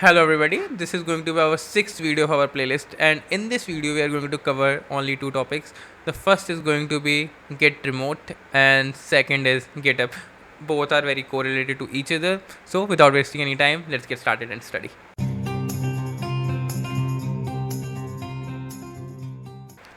Hello everybody, this is going to be our sixth video of our playlist, and in this video we are going to cover only two topics. The first is going to be Git Remote and second is GitHub. Both are very correlated to each other. So without wasting any time, let's get started and study.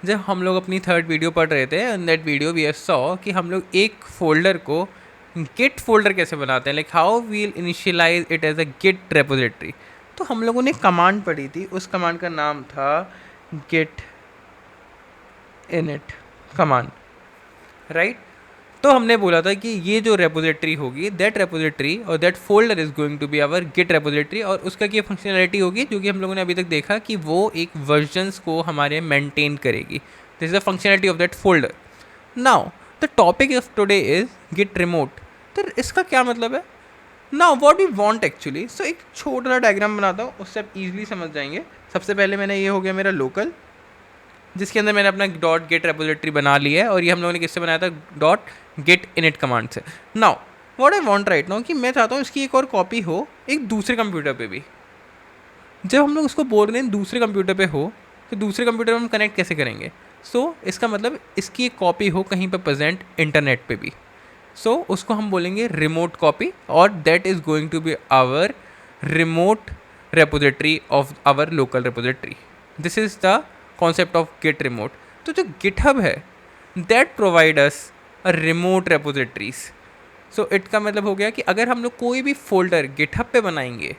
जब हम लोग अपनी third video पढ़ रहे थे in that video we saw कि हम लोग एक फोल्डर को गिट फोल्डर कैसे बनाते हैं, like how we'll initialize it as a git repository. तो हम लोगों ने कमांड पढ़ी थी, उस कमांड का नाम था गिट इनिट कमांड, राइट. तो हमने बोला था कि ये जो रेपोजिटरी होगी दैट रेपोजिटरी और that folder is going to be our git repository, और उसका क्या फंक्शनैलिटी होगी जो कि हम लोगों ने अभी तक देखा कि वो एक वर्जन्स को हमारे मेंटेन करेगी. This is the functionality of that folder. Now the topic of today is git remote. तो इसका क्या मतलब है? Now what we want actually. So एक छोटा सा डायग्राम बनाता हूँ, उससे आप इजीली समझ जाएंगे. सबसे पहले मैंने ये हो गया मेरा लोकल, जिसके अंदर मैंने अपना डॉट गेट रेपोजिटरी बना लिया है, और ये हम लोगों ने किससे बनाया था? डॉट गेट इनिट कमांड से. Now what I want right now कि मैं चाहता हूँ इसकी एक और कॉपी हो एक दूसरे कंप्यूटर पे भी. जब हम लोग उसको बोल रहे हैं दूसरे कंप्यूटर पे हो, तो दूसरे कंप्यूटर में हम कनेक्ट कैसे करेंगे? सो इसका मतलब इसकी एक कॉपी हो कहीं पे प्रेजेंट इंटरनेट पे भी. सो उसको हम बोलेंगे रिमोट कॉपी, और that is going to be our remote repository of our local repository. This is the concept of git remote. तो जो गिटहब है that provide us a remote repositories. So it का मतलब हो गया कि अगर हम लोग कोई भी फोल्डर गिटहब पे बनाएंगे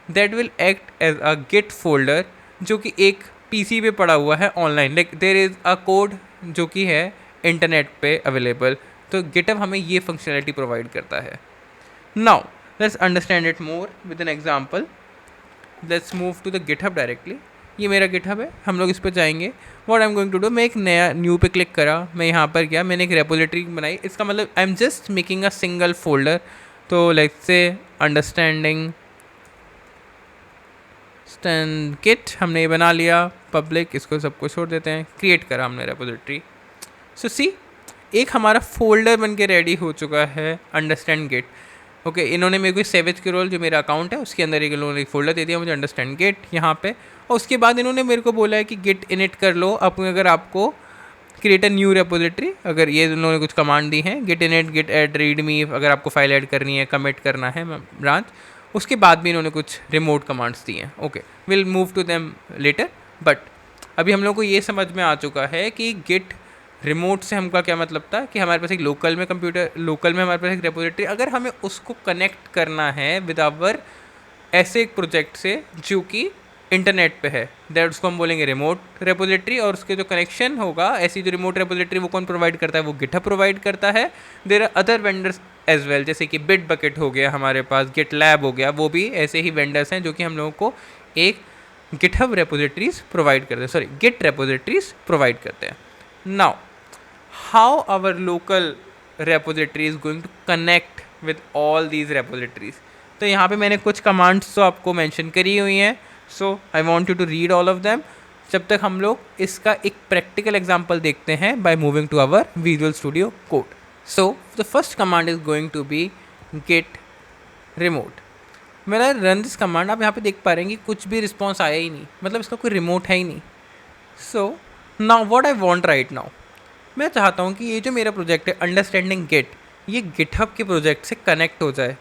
that will act as a git folder, जो कि एक पीसी पे पड़ा हुआ है online, like there is a code जो कि है इंटरनेट पे अवेलेबल. तो गिटहब हमें ये फंक्शनैलिटी प्रोवाइड करता है. Now let's understand it more with an example. Let's move to the GitHub directly. ये मेरा गिटहब है, हम लोग इस पर जाएंगे. What I am going to do, मैं एक नया न्यू पे क्लिक करा, मैं यहाँ पर गया, मैंने एक रेपोजिटरी बनाई. इसका मतलब I am just making a single folder. तो let's say understanding stand kit हमने ये बना लिया पब्लिक, इसको सबको छोड़ देते हैं. क्रिएट करा हमने रेपोजिटरी. सो सी एक हमारा फोल्डर बन के रेडी हो चुका है अंडरस्टैंड गिट. ओके, इन्होंने मेरे को सेवेज के रोल जो मेरा अकाउंट है उसके अंदर एक इन्होंने एक फोल्डर दे दिया मुझे अंडरस्टैंड गिट यहाँ पे, और उसके बाद इन्होंने मेरे को बोला है कि गिट इनिट कर लो अब अगर आपको क्रिएट अ न्यू रेपोजिटरी. अगर ये इन्होंने कुछ कमांड दी हैं, git init, git add, read me, अगर आपको फाइल ऐड करनी है, कमिट करना है ब्रांच. उसके बाद भी इन्होंने कुछ रिमोट कमांड्स दी हैं. Okay, will move to them later. But अभी हम लोग को ये समझ में आ चुका है कि गिट रिमोट से हमका क्या मतलब था कि हमारे पास एक लोकल में हमारे पास एक रेपोजिटरी, अगर हमें उसको कनेक्ट करना है विद आवर ऐसे एक प्रोजेक्ट से जो कि इंटरनेट पे है, दैट उसको हम बोलेंगे रिमोट रेपोजिटरी. और उसके जो कनेक्शन होगा ऐसी जो रिमोट रेपोजिटरी वो कौन प्रोवाइड करता है? वो गिटहब प्रोवाइड करता है. There are other vendors as well, जैसे कि बिट बकेट हो गया हमारे पास, गिट लैब हो गया, वो भी ऐसे ही वेंडर्स हैं जो कि हम लोगों को एक गिटहब रेपोजिटरीज प्रोवाइड करते हैं, सॉरी गिट रेपोजिटरीज प्रोवाइड करते हैं. Now how our local repository is going to connect with all these repositories. तो यहाँ पे मैंने कुछ कमांड्स तो आपको मेंशन करी हुई हैं. So I want you to read all of them. जब तक हम लोग इसका एक प्रैक्टिकल एग्जांपल देखते हैं by moving to our visual studio code. So the first command is going to be git remote. मेरा रन दिस कमांड, आप यहाँ पे देख पा रहे हैं कि कुछ भी रिस्पॉन्स आया ही नहीं, मतलब इसका कोई रिमोट है ही नहीं. So now what I want right now, मैं चाहता हूँ कि ये जो मेरा प्रोजेक्ट है अंडरस्टैंडिंग गिट, ये गिटहब के प्रोजेक्ट से कनेक्ट हो जाए.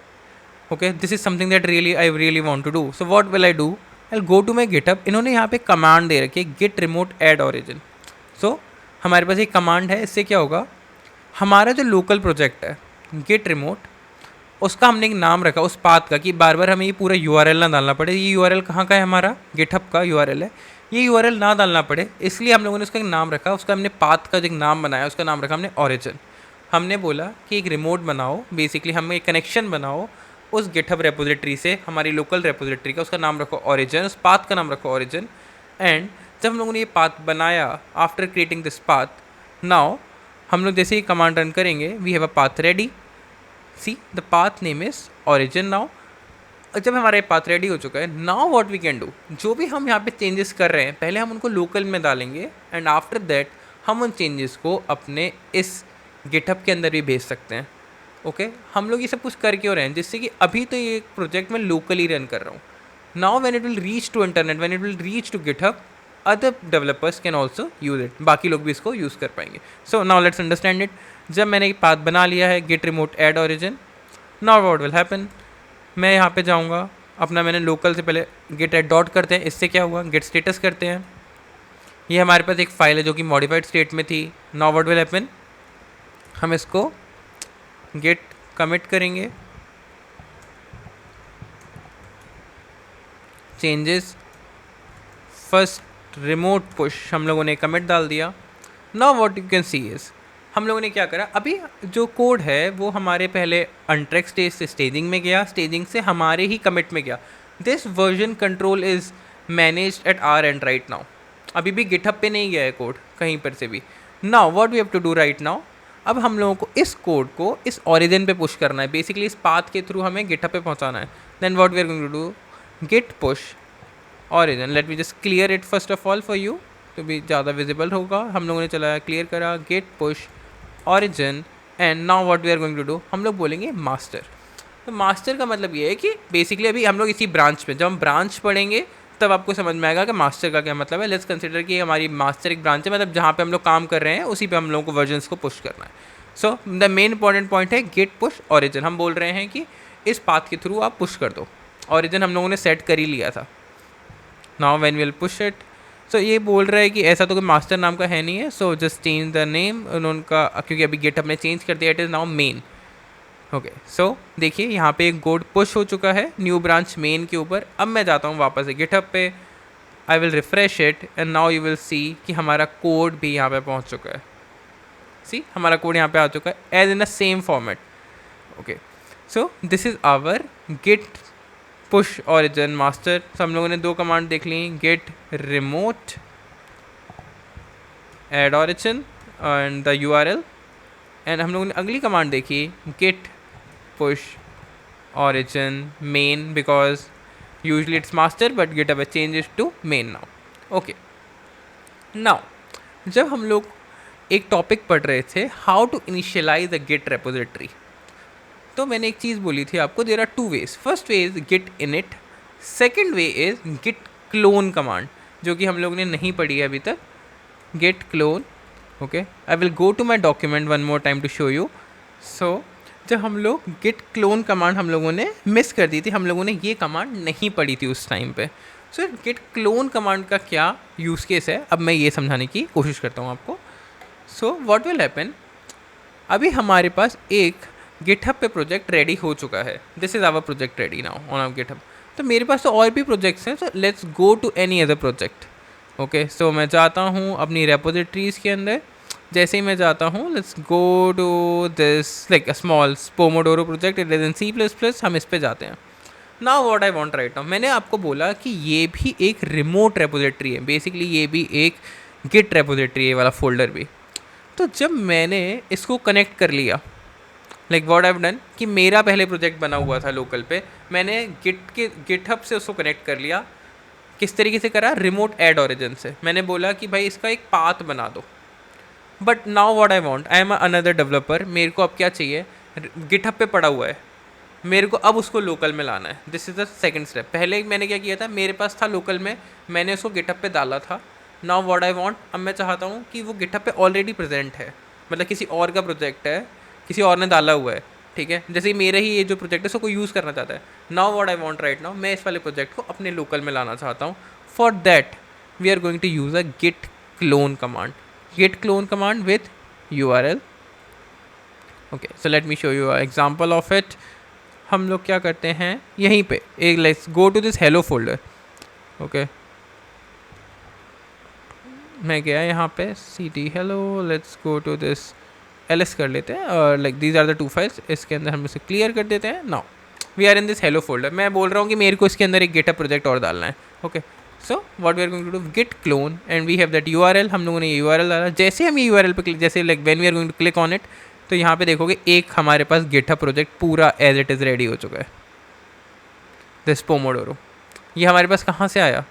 Okay, this is something that I really want to do. So what will I do, I go to my GitHub. इन्होंने यहाँ पे कमांड दे रखी है git remote add origin. So हमारे पास एक कमांड है, इससे क्या होगा, हमारा जो लोकल प्रोजेक्ट है गिट रिमोट, उसका हमने एक नाम रखा उस पाथ का, कि बार बार हमें ये पूरा URL ना डालना पड़े. ये URL कहाँ का है? हमारा गिटहब का URL है. ये URL ना डालना पड़े इसलिए हम लोगों ने उसका एक नाम रखा, उसका हमने पाथ का जो एक नाम बनाया उसका नाम रखा हमने ओरिजिन. हमने बोला कि एक रिमोट बनाओ, बेसिकली हमें एक कनेक्शन बनाओ उस गिटहब रेपोजिटरी से हमारी लोकल रेपोजिटरी का, उसका नाम रखो ओरिजिन, उस पाथ का नाम रखो ओरिजिन. एंड जब हम लोगों ने ये पाथ बनाया, after creating this path, now हम लोग जैसे ही कमांड रन करेंगे, we have a path ready. See the path name is origin. Now जब हमारा पाथ रेडी हो चुका है, now what we can do, जो भी हम यहाँ पे चेंजेस कर रहे हैं पहले हम उनको लोकल में डालेंगे, एंड आफ्टर दैट हम उन चेंजेस को अपने इस गिटहब के अंदर भी भेज सकते हैं. ओके, हम लोग ये सब कुछ कर क्यों रहे हैं, जिससे कि अभी तो ये प्रोजेक्ट मैं लोकली रन कर रहा हूँ, Now when it will reach to internet, when it will reach to GitHub, other developers can also use it. बाकी लोग भी इसको यूज़ कर पाएंगे. So now let's understand it. जब मैंने पाथ बना लिया है git remote add origin, now what will happen? मैं यहाँ पे जाऊँगा, अपना मैंने लोकल से पहले git add dot करते हैं. इससे क्या हुआ, git status करते हैं. ये हमारे पास एक फाइल है जो कि मॉडिफाइड स्टेट में थी. now what will happen? हम इसको git commit करेंगे, चेंजेस फर्स्ट रिमोट पुश हम लोगों ने कमिट डाल दिया. Now what you can see is, हम लोगों ने क्या करा, अभी जो कोड है वो हमारे पहले अनट्रैक स्टेज से स्टेजिंग में गया, स्टेजिंग से हमारे ही कमिट में गया. This version control is managed at our end right now. अभी भी गिटहब पे नहीं गया है कोड कहीं पर से भी. Now what we have to do right now, अब हम लोगों को इस कोड को इस ओरिजिन पे पुश करना है. बेसिकली इस पाथ के थ्रू हमें गिटहब पे पहुंचाना है. Then what we are going to do, git push origin. let me just clear it first of all for you तो भी ज़्यादा visible होगा. हम लोगों ने चलाया, क्लियर करा, git push origin and now what we are going to do, हम लोग बोलेंगे master. तो master का मतलब ये है कि बेसिकली अभी हम लोग इसी ब्रांच पे, जब हम ब्रांच पढ़ेंगे तब आपको समझ में आएगा कि मास्टर का क्या मतलब है. लेट्स कंसिडर कि हमारी मास्टर एक ब्रांच है, मतलब जहाँ पे हम लोग काम कर रहे हैं उसी पे हम लोगों को वर्जन्स को पुश करना है. So the main important point है गिट पुश ऑरिजिन. हम बोल रहे हैं कि इस पाथ के थ्रू आप पुश कर दो. ऑरिजिन हम लोगों ने सेट कर ही लिया था. Now when we will push it, so ये बोल रहा है कि ऐसा तो कोई मास्टर नाम का है नहीं है. So just change the name उनका, क्योंकि अभी गिटहब ने चेंज कर दिया, it is now main. Okay, so देखिए यहाँ पे एक कोड पुश हो चुका है न्यू ब्रांच मेन के ऊपर. अब मैं जाता हूँ वापस से गिटहब पे, I will refresh it and now you will see कि हमारा कोड भी यहाँ पे पहुँच चुका है. सी हमारा कोड यहाँ पे आ चुका है as in the same format. Okay, so this is our git push origin master. तो हम लोगों ने दो कमांड देख ली, git remote add origin and the URL. And हम लोगों ने अगली कमांड देखी, git push origin main, because usually it's master but GitHub changes to main now. Okay, now जब हम लोग एक टॉपिक पढ़ रहे थे, how to initialize a git repository, तो मैंने एक चीज़ बोली थी आपको, there are two ways. First way is git init, second way is git clone command, जो कि हम लोग ने नहीं पढ़ी है अभी तक. Git clone. Okay, I will go to my document one more time to show you. So जब हम लोग गिट क्लोन कमांड हम लोगों ने मिस कर दी थी, हम लोगों ने ये कमांड नहीं पढ़ी थी उस टाइम पे. सो गिट क्लोन कमांड का क्या यूज़ केस है, अब मैं ये समझाने की कोशिश करता हूँ आपको. सो व्हाट विल हैपन, अभी हमारे पास एक गिटहब पे प्रोजेक्ट रेडी हो चुका है. This is our project ready now on our GitHub. तो मेरे पास तो और भी प्रोजेक्ट्स हैं, so let's go to any other project. Okay, so मैं जाता हूँ अपनी रेपोजिटरीज़ के अंदर. जैसे ही मैं जाता हूँ, let's go to this like a small pomodoro project, it is in C++. हम इस पे जाते हैं. Now what I want right now, मैंने आपको बोला कि ये भी एक रिमोट रेपोजिटरी है. बेसिकली ये भी एक गिट रेपोजिटरी है, वाला फोल्डर भी. तो जब मैंने इसको कनेक्ट कर लिया, like what I have done, कि मेरा पहले प्रोजेक्ट बना हुआ था लोकल पे, मैंने गिटहब से उसको कनेक्ट कर लिया. किस तरीके से करा, रिमोट ऐड ऑरिजिन से. मैंने बोला कि भाई इसका एक पाथ बना दो. But now what I want, I am another developer, मेरे को अब क्या चाहिए, गिटहब पे पड़ा हुआ है, मेरे को अब उसको लोकल में लाना है. This is the second step. पहले मैंने क्या किया था, मेरे पास था लोकल में, मैंने उसको गिटहब पे डाला था. नाउ व्हाट आई वांट, अब मैं चाहता हूँ कि वो गिटहब पे ऑलरेडी प्रेजेंट है, मतलब किसी और का प्रोजेक्ट है, किसी और ने डाला हुआ है. ठीक है, जैसे मेरा ही ये जो प्रोजेक्ट है उसको कोई यूज़ करना चाहता है. Now what I want right now, मैं इस वाले प्रोजेक्ट को अपने लोकल में लाना चाहता हूँ. For that we are going to use a git clone command. Git clone command with URL. Okay, so let me show you example of it. हम लोग क्या करते हैं, यहीं पे एक let's go to this hello folder. Okay, मैं गया यहाँ पे cd hello, let's go to this ls कर लेते हैं, और like these are the two files. इसके अंदर हम इसे क्लियर कर देते हैं. Now we are in this hello folder. मैं बोल रहा हूँ कि मेरे को इसके अंदर एक गिटहब प्रोजेक्ट और डालना है. Okay, so what we are going to do, git clone and we have that URL. हम लोगों ने ये URL डाला. जैसे हम ये URL पे क्लिक, जैसे like when we are going to click on it, तो यहाँ पे देखोगे एक हमारे पास गिटहब प्रोजेक्ट पूरा एज इट इज़ रेडी हो चुका है. दिस पोमोडोरो, ये हमारे पास कहाँ से आया,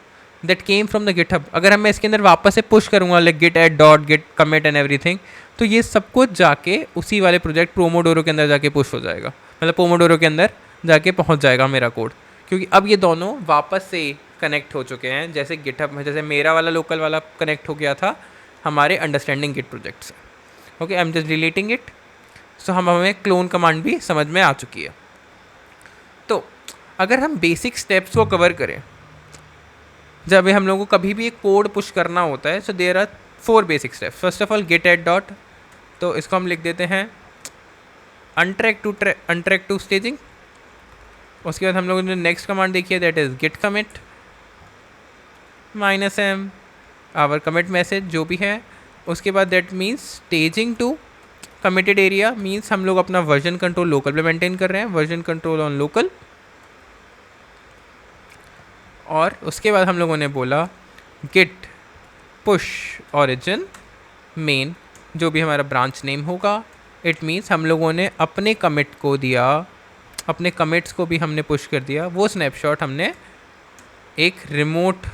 that came from the GitHub. अगर मैं इसके अंदर वापस से पुश करूँगा like git add dot git commit and everything, तो ये सब कुछ जाके उसी वाले प्रोजेक्ट पोमोडोरो के अंदर जाके पुश हो जाएगा, मतलब पोमोडोरो के अंदर जाके पहुँच जाएगा मेरा कोड. क्योंकि अब ये दोनों वापस से कनेक्ट हो चुके हैं, जैसे गिटहब में जैसे मेरा वाला लोकल वाला कनेक्ट हो गया था हमारे अंडरस्टैंडिंग गिट प्रोजेक्ट से। Okay, I am just deleting it. So हमें क्लोन कमांड भी समझ में आ चुकी है। तो अगर हम बेसिक स्टेप्स को कवर करें, जब हम लोगों को कभी भी एक कोड पुश करना होता है, so there are 4 basic steps. First of all git add dot, तो इसको हम लिख देते हैं अनट्रैक टू स्टेजिंग। उसके बाद हम लोगों ने नेक्स्ट कमांड देखी है, that is git commit -m our commit message जो भी है। उसके बाद that means staging to committed area, means हम लोग अपना वर्जन कंट्रोल लोकल पे मेंटेन कर रहे हैं, वर्जन कंट्रोल ऑन लोकल। और उसके बाद हम लोगों ने बोला गिट पुश ओरिजिन मेन, जो भी हमारा ब्रांच नेम होगा। इट मीन्स हम लोगों ने अपने कमिट को दिया, अपने कमिट्स को भी हमने पुश कर दिया। वो स्नैपशॉट हमने एक रिमोट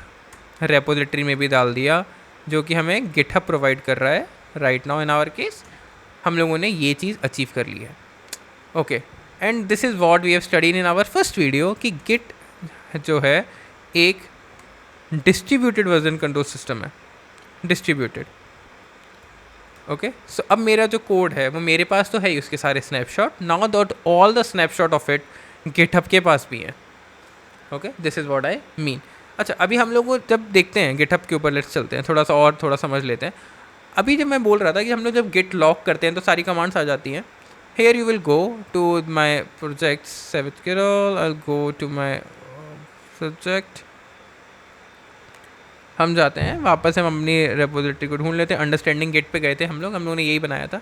रेपोजिटरी में भी डाल दिया, जो कि हमें गिटहब प्रोवाइड कर रहा है right now. In our case हम लोगों ने ये चीज़ अचीव कर ली है। Okay, and this is what we have studied in our first video कि गिट जो है एक डिस्ट्रीब्यूटेड वर्जन कंट्रोल सिस्टम है, डिस्ट्रीब्यूटेड। ओके, सो अब मेरा जो कोड है वो मेरे पास तो है ही उसके सारे snapshot, now that all the snapshot of it GitHub के पास भी हैं। Okay, this is what I mean. अच्छा, अभी हम लोग जब देखते हैं गिटहब के ऊपर, लेट्स चलते हैं थोड़ा समझ लेते हैं। अभी जब मैं बोल रहा था कि हम लोग जब गिट लॉक करते हैं तो सारी कमांड्स आ जाती हैं। Here you will go to my project सेविथ किरल, I go to my project. हम जाते हैं वापस, हम अपनी रेपोजिटरी को ढूंढ लेते हैं। अंडरस्टैंडिंग गिट पे गए थे हम लोगों ने यही बनाया था।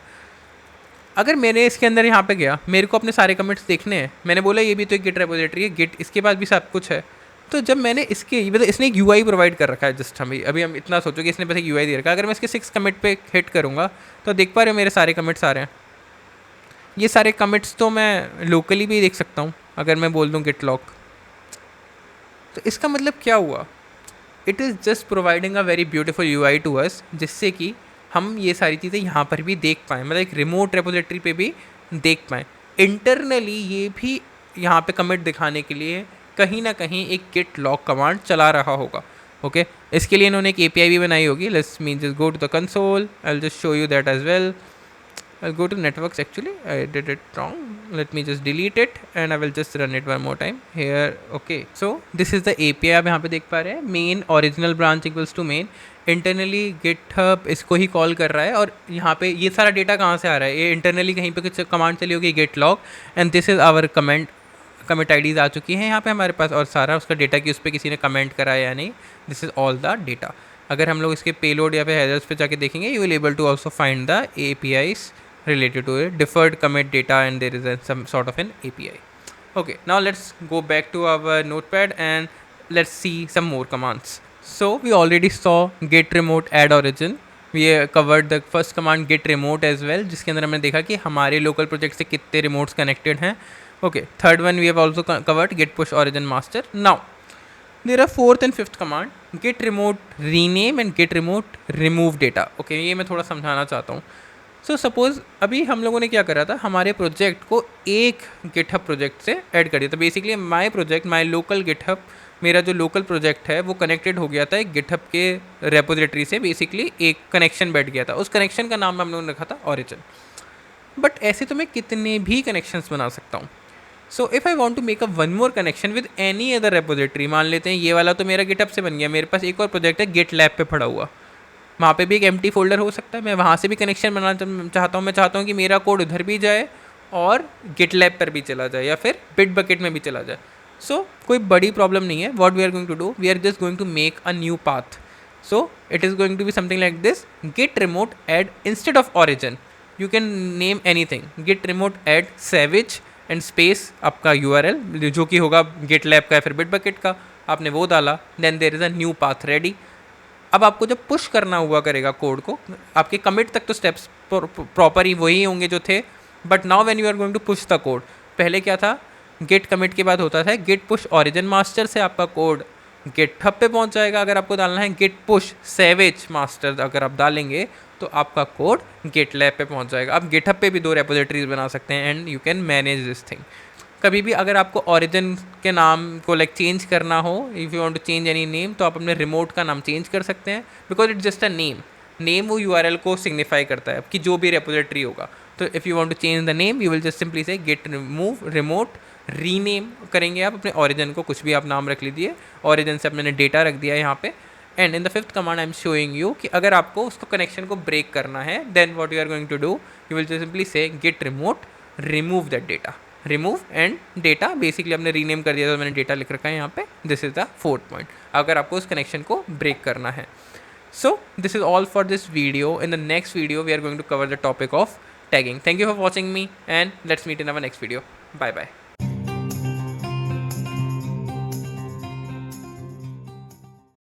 अगर मैंने इसके अंदर यहाँ पे गया, मेरे को अपने सारे कमिट्स देखने हैं। मैंने बोला ये भी तो एक गिट रेपोजिटरी है, गिट इसके पास भी सब कुछ है। तो जब मैंने इसके मतलब इसने एक यूआई प्रोवाइड कर रखा है, जस्ट अभी हम इतना सोचो कि इसने बस एक यूआई दे रखा है। अगर मैं इसके 6 कमिट पे हिट करूँगा तो देख पा रहे हो मेरे सारे कमिट्स आ रहे हैं। ये सारे कमिट्स तो मैं लोकली भी देख सकता हूँ अगर मैं बोल दूँ गिट लॉक। तो इसका मतलब क्या हुआ? It is just providing a very beautiful UI to us, जिससे कि हम ये सारी चीज़ें यहाँ पर भी देख पाएँ, मतलब एक रिमोट रेपोजिटरी पे भी देख पाएँ। इंटरनली ये भी यहाँ पे कमिट दिखाने के लिए कहीं ना कहीं एक गिट लॉक कमांड चला रहा होगा। ओके, इसके लिए इन्होंने एक एपीआई भी बनाई होगी। Let's mean just go to the console, I will just show you that as well. I'll go to networks, actually I did it wrong, let me just delete it and I will just run it one more time here. Okay, so this is the API आप यहाँ पे देख पा रहे हैं, main original branch equals to main। Internally GitHub इसको ही call कर रहा है और यहाँ पे ये सारा डेटा कहाँ से आ रहा है? ये इंटरनली कहीं पे कुछ कमांड चली होगी git log, and this is our comment IDs आ चुकी हैं यहाँ पे हमारे पास, और सारा उसका डेटा कि उस पर किसी ने कमेंट करा या नहीं, this is all the data. अगर हम लोग इसके पेलोड या फिर हेडर्स पे जाके देखेंगे, you will able to also find the APIs related to it, deferred commit data, and there is some sort of an API. Okay, now let's go back to our notepad and let's see some more commands. So we already saw git remote add origin, we covered the first command git remote as well, जिसके अंदर हमने देखा कि हमारे local project से कितने remotes connected हैं। Okay, third one we have also covered git push origin master. Now there are fourth and fifth command, git remote rename and git remote remove data. Okay, ये मैं थोड़ा समझाना चाहता हूँ। सो suppose अभी हम लोगों ने क्या करा था, हमारे प्रोजेक्ट को एक गिटहब प्रोजेक्ट से ऐड कर दिया। तो basically my project, my local GitHub, मेरा जो लोकल प्रोजेक्ट है वो कनेक्टेड हो गया था एक गिटहब के रेपोजिटरी से। बेसिकली एक कनेक्शन बैठ गया था, उस कनेक्शन का नाम हम लोगों ने रखा था ओरिजिन। बट ऐसे तो मैं कितने भी कनेक्शंस बना सकता हूँ। So if I want to make a one more connection with any other repository, मान लेते हैं ये वाला तो मेरा गिटहब से बन गया, मेरे पास एक और प्रोजेक्ट है गिट लैब पे पड़ा हुआ, वहाँ पे भी एक एम्प्टी फोल्डर हो सकता है, मैं वहाँ से भी कनेक्शन बनाना चाहता हूँ। मैं चाहता हूँ कि मेरा कोड उधर भी जाए और गिट लैब पर भी चला जाए या फिर बिट बकेट में भी चला जाए। सो कोई बड़ी प्रॉब्लम नहीं है। What we are going to do, we are just going to make a new path. So it is going to be something like this, git remote add instead of origin you can name anything, git remote add savage and space आपका URL जो कि होगा Git lab का या फिर bit bucket का, आपने वो डाला, then there is a new path ready. अब आपको जब पुश करना हुआ करेगा कोड को, आपके कमिट तक तो स्टेप्स प्रॉपर ही वही होंगे जो थे, but now when you are going to push the code, पहले क्या था, गेट कमिट के बाद होता था गेट पुश ओरिजिन मास्टर से आपका कोड गिटहब पे पहुंच जाएगा। अगर आपको डालना है गेट पुश सैविज मास्टर, अगर आप डालेंगे तो आपका कोड गेट लैब पे पहुंच जाएगा। आप गिटहब पे भी 2 रेपोजिटरीज बना सकते हैं and you can manage this thing. कभी भी अगर आपको ऑरिजिन के नाम को लाइक चेंज करना हो, if you want to change any name, तो आप अपने रिमोट का नाम चेंज कर सकते हैं, because it's just a name वो यूआरएल को सिग्निफाई करता है कि जो भी रेपोजिटरी होगा। तो if you want to change the name, you will just simply से गेट रिमूव रिमोट रीनेम करेंगे आप अपने ऑरिजिन को, कुछ भी आप नाम रख लीजिए, ऑरिजिन से अपने डेटा रख दिया यहाँ पे। And in the fifth command I am showing you कि अगर आपको उसको कनेक्शन को ब्रेक करना है, then what you are going to do, you will just simply से git remote remove that data, remove and data, basically आपने rename कर दिया, तो मैंने डेटा लिख रखा है यहाँ पे। This is the fourth point, अगर आपको उस कनेक्शन को ब्रेक करना है। So this is all for this video. In the next video, we are going to cover the topic of tagging. Thank you for watching me, and let's meet in our next video. Bye bye.